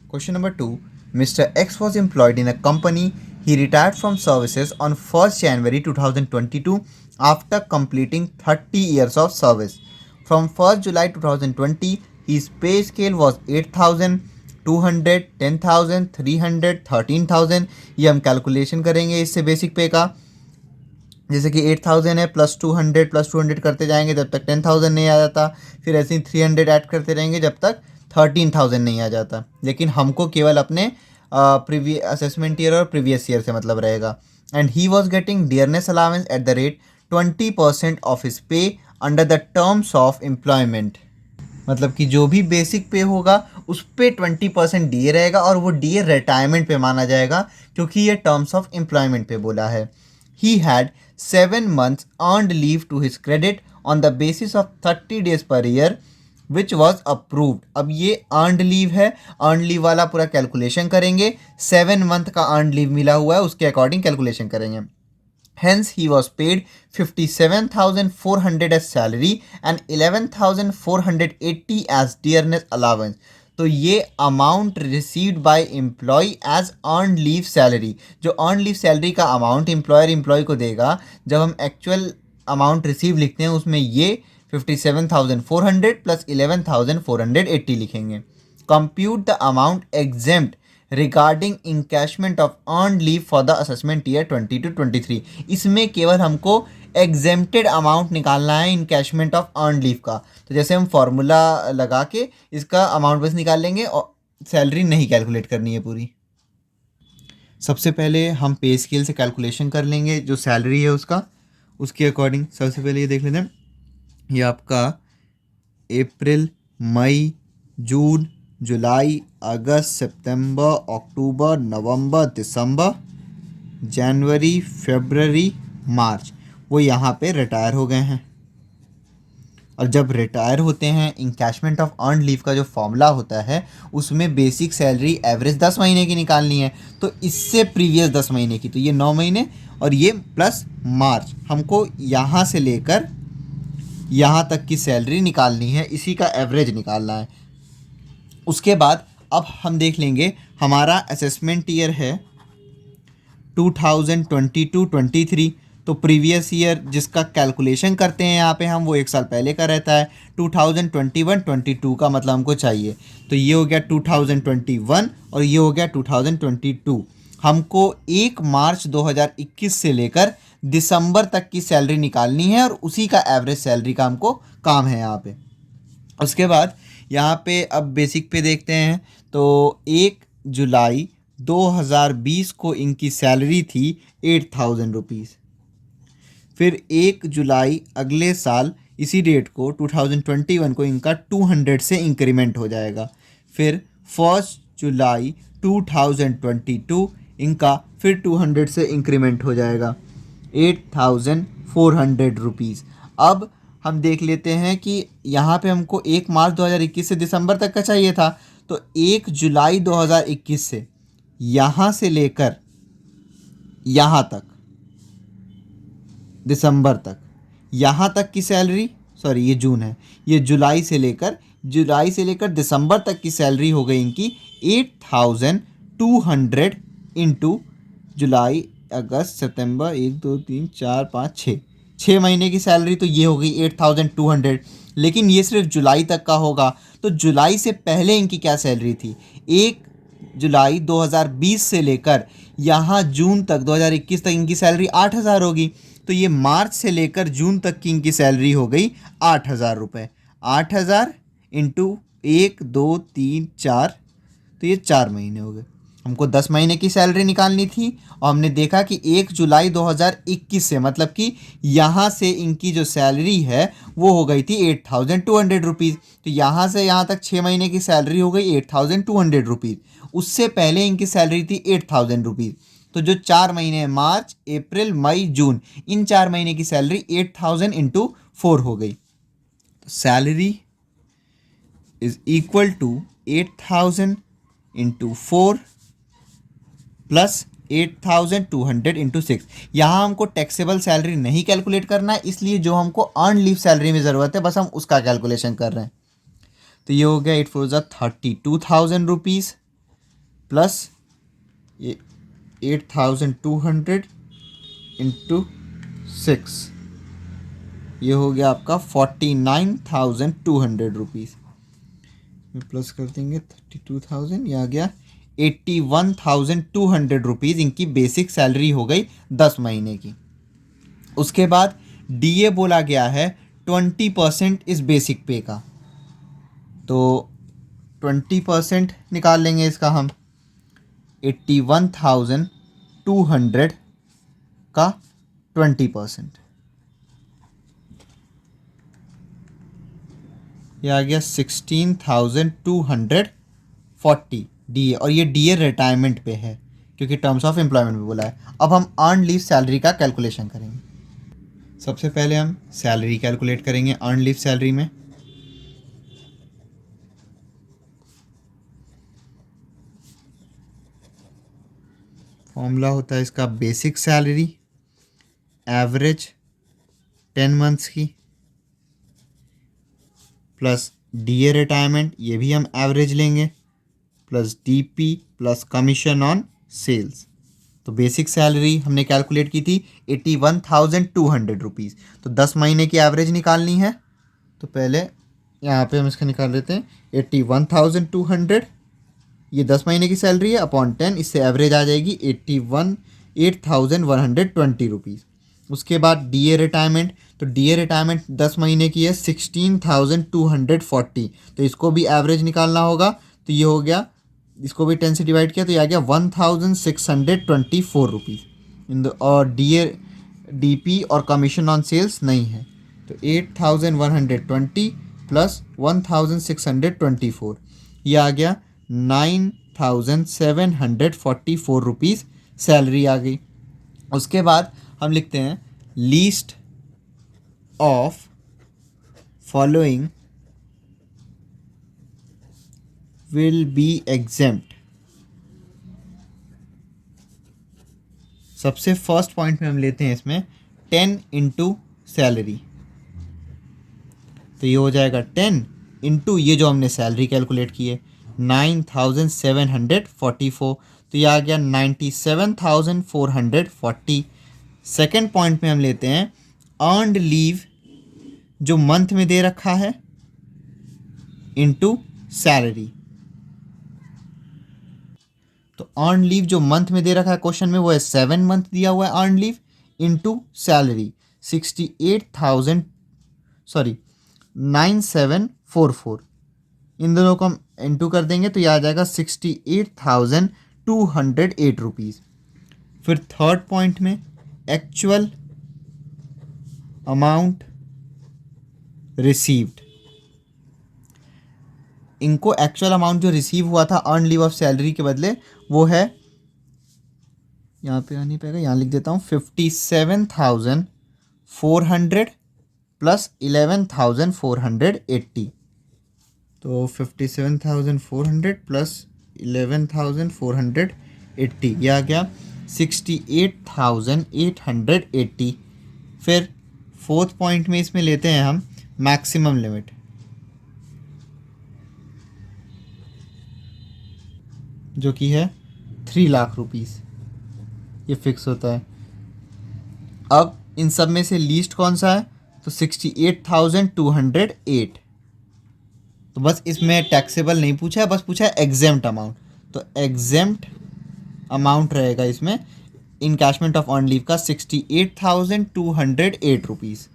Question number 2. Mr. X was employed in a company. He retired from services on 1st January 2022 after completing 30 years of service. From 1st July 2020, his pay scale was 8,000, 200, 10,000, 300, 13,000. ये हम calculation करेंगे इससे basic पे का। जैसे कि 8,000 है, +200 करते जाएंगे जब तक 10,000 नहीं आ जाता, फिर ऐसे ही 300 ऐड करते रहेंगे जब तक 13,000 नहीं आ जाता। लेकिन हमको केवल अपने प्रीवियस असेसमेंट ईयर और प्रीवियस ईयर से मतलब रहेगा। And he was getting dearness allowance at the rate 20% of his pay under the terms of employment. मतलब कि जो भी बेसिक पे होगा उस पे 20% डी ए रहेगा और वो डी ए रिटायरमेंट पे माना जाएगा, क्योंकि ये टर्म्स ऑफ एम्प्लॉयमेंट पे बोला है। He had 7 months earned leave to his credit on the basis of 30 days per year which was approved। अब ये अर्नड लीव है, अर्नड लीव वाला पूरा कैलकुलेशन करेंगे। 7 month का अर्नड लीव मिला हुआ है उसके अकॉर्डिंग कैलकुलेशन करेंगे। Hence, he was paid 57,400 as salary and 11,480 as dearness allowance। तो ये amount received by employ as earn leave salary. जो अर्न लीव सैलरी का अमाउंट एम्प्लॉयर एम्प्लॉय को देगा, जब हम एक्चुअल अमाउंट रिसीव लिखते हैं उसमें ये 57,400 प्लस 11,480 लिखेंगे। Compute the amount exempt regarding encashment of earn leave for the assessment year 2022-23। इसमें केवल हमको एग्जेम्प्टेड अमाउंट निकालना है इनकैशमेंट ऑफ अर्न लीव का। तो जैसे हम फॉर्मूला लगा के इसका अमाउंट बस निकाल लेंगे और सैलरी नहीं कैलकुलेट करनी है पूरी। सबसे पहले हम पे स्केल से कैलकुलेशन कर लेंगे जो सैलरी है उसका, उसके अकॉर्डिंग। सबसे पहले ये देख लेते हैं, ये आपका अप्रैल, मई, जून, जुलाई, अगस्त, सितंबर, अक्टूबर, नवंबर, दिसंबर, जनवरी, फरवरी, मार्च, वो यहाँ पे रिटायर हो गए हैं। और जब रिटायर होते हैं, इनकैशमेंट ऑफ अर्न लीव का जो फॉर्मूला होता है उसमें बेसिक सैलरी एवरेज 10 महीने की निकालनी है, तो इससे प्रीवियस 10 महीने की, तो ये 9 महीने और ये प्लस मार्च, हमको यहाँ से लेकर यहाँ तक की सैलरी निकालनी है, इसी का एवरेज निकालना है। उसके बाद अब हम देख लेंगे हमारा असेसमेंट ईयर है 2022-23, तो प्रीवियस ईयर जिसका कैलकुलेशन करते हैं यहाँ पे हम, वो 1 साल पहले का रहता है। 2021-22 का मतलब हमको चाहिए, तो ये हो गया 2021 और ये हो गया 2022। हमको 1 मार्च 2021 से लेकर दिसंबर तक की सैलरी निकालनी है और उसी का एवरेज सैलरी का हमको काम है यहाँ पे। उसके बाद यहाँ पे अब बेसिक पे देखते हैं, तो 1 जुलाई 2020 को इनकी सैलरी थी 8,000 रुपीज़। फिर 1 जुलाई अगले साल इसी डेट को 2021 को इनका 200 से इंक्रीमेंट हो जाएगा। फिर 1 जुलाई 2022 इनका फिर 200 से इंक्रीमेंट हो जाएगा 8,400 रुपीज़। अब हम देख लेते हैं कि यहाँ पे हमको 1 मार्च 2021 से दिसंबर तक का चाहिए था, तो 1 जुलाई 2021 से यहाँ से लेकर यहाँ तक दिसंबर तक, यहाँ तक की सैलरी, सॉरी ये जून है, ये जुलाई से लेकर दिसंबर तक की सैलरी हो गई इनकी 8,200 इंटू जुलाई, अगस्त, सितंबर, 1 2 3 4 5 6 महीने की सैलरी, तो ये हो गई 8,200। लेकिन ये सिर्फ जुलाई तक का होगा, तो जुलाई से पहले इनकी क्या सैलरी थी? 1 जुलाई 2020 से लेकर यहाँ जून तक 2021 तक इनकी सैलरी 8,000 होगी, तो ये मार्च से लेकर जून तक की इनकी सैलरी हो गई 8,000 रुपये। 8,000 इंटू 1 2 3 4, तो ये 4 महीने हो गए। हमको 10 महीने की सैलरी निकालनी थी और हमने देखा कि 1 जुलाई 2021 से, मतलब कि यहाँ से इनकी जो सैलरी है वो हो गई थी 8,200 रुपीज़। तो यहाँ से यहाँ तक 6 महीने की सैलरी हो गई 8,200 रुपीज़। उससे पहले इनकी सैलरी थी 8,000 रुपीज़। तो जो 4 महीने हैं, मार्च, अप्रैल, मई, जून, इन 4 महीने की सैलरी 8,000 इंटू 4 हो गई। तो salary is equal to 8,000 into 4 plus 8,200 into 6। यहाँ हमको टैक्सेबल सैलरी नहीं कैलकुलेट करना है, इसलिए जो हमको अर्न लीव सैलरी में ज़रूरत है बस हम उसका कैलकुलेशन कर रहे हैं। तो ये हो गया 8 4 32,000 रुपीज़ प्लस ये 8,200 इंटू 6, ये हो गया आपका 49,200 रुपीज़। प्लस कर देंगे 32,000, ये आ गया 81,200 रुपीज़ इनकी बेसिक सैलरी हो गई 10 महीने की। उसके बाद डीए बोला गया है 20% इस बेसिक पे का, तो 20% निकाल लेंगे इसका हम। 81,200 का 20%, ये आ गया 16,240 डीए, और ये डीए रिटायरमेंट पे है क्योंकि टर्म्स ऑफ एम्प्लॉयमेंट में बोला है। अब हम अर्न लीव सैलरी का कैलकुलेशन करेंगे। सबसे पहले हम सैलरी कैलकुलेट करेंगे अर्न लीव सैलरी में। फॉर्मूला होता है इसका बेसिक सैलरी एवरेज 10 मंथ्स की प्लस डीए रिटायरमेंट, ये भी हम एवरेज लेंगे, plus DP plus commission on sales. तो बेसिक सैलरी हमने कैलकुलेट की थी 81,200 रुपीज़। तो 10 महीने की एवरेज निकालनी है, तो पहले यहाँ पे हम इसका निकाल लेते हैं 81,200, ये 10 महीने की सैलरी है अपॉन 10, इससे एवरेज आ जाएगी 8,120 रुपीज़। उसके बाद डीए रिटायरमेंट, तो डीए रिटायरमेंट 10 महीने की है 16,240, तो इसको भी एवरेज निकालना होगा। तो ये हो गया, इसको भी 10 से डिवाइड किया तो ये आ गया 1,624 रुपीज़। और डीपी और कमीशन ऑन सेल्स नहीं है, तो 8,120 प्लस 1,624, ये आ गया 9,744 रुपीज़ सैलरी आ गई। उसके बाद हम लिखते हैं least of following will be exempt. सबसे फर्स्ट पॉइंट में हम लेते हैं इसमें 10 इंटू सैलरी, तो ये हो जाएगा 10 इंटू ये जो हमने सैलरी कैलकुलेट की है 9,744, तो ये आ गया 97,440। सेकेंड पॉइंट में हम लेते हैं अर्नड लीव जो मंथ में दे रखा है इंटू सैलरी। तो अर्न लीव जो मंथ में दे रखा है क्वेश्चन में वो है 7 मंथ दिया हुआ है अर्न लीव इंटू सैलरी 9744, इन दोनों को हम इंटू कर देंगे तो ये आ जाएगा 68,208 रुपीज़। फिर थर्ड पॉइंट में एक्चुअल अमाउंट रिसीव्ड, इनको एक्चुअल अमाउंट जो रिसीव हुआ था अर्न लीव ऑफ सैलरी के बदले वो है, यहाँ पे आने पाएगा, यहाँ लिख देता हूँ 57,400 प्लस 11,480, तो 57,400 प्लस 11,480, यह आ गया 68,880। फिर फोर्थ पॉइंट में इसमें लेते हैं हम मैक्सिमम लिमिट, जो कि है 3 लाख रुपीज़, ये फिक्स होता है। अब इन सब में से लीस्ट कौन सा है, तो 68,208। तो बस इसमें टैक्सेबल नहीं पूछा है, बस पूछा है एग्जेम्प्ट अमाउंट, तो एग्जेम्प्ट अमाउंट रहेगा इसमें इनकैशमेंट ऑफ अर्न लीव का 68,208 रुपीज़।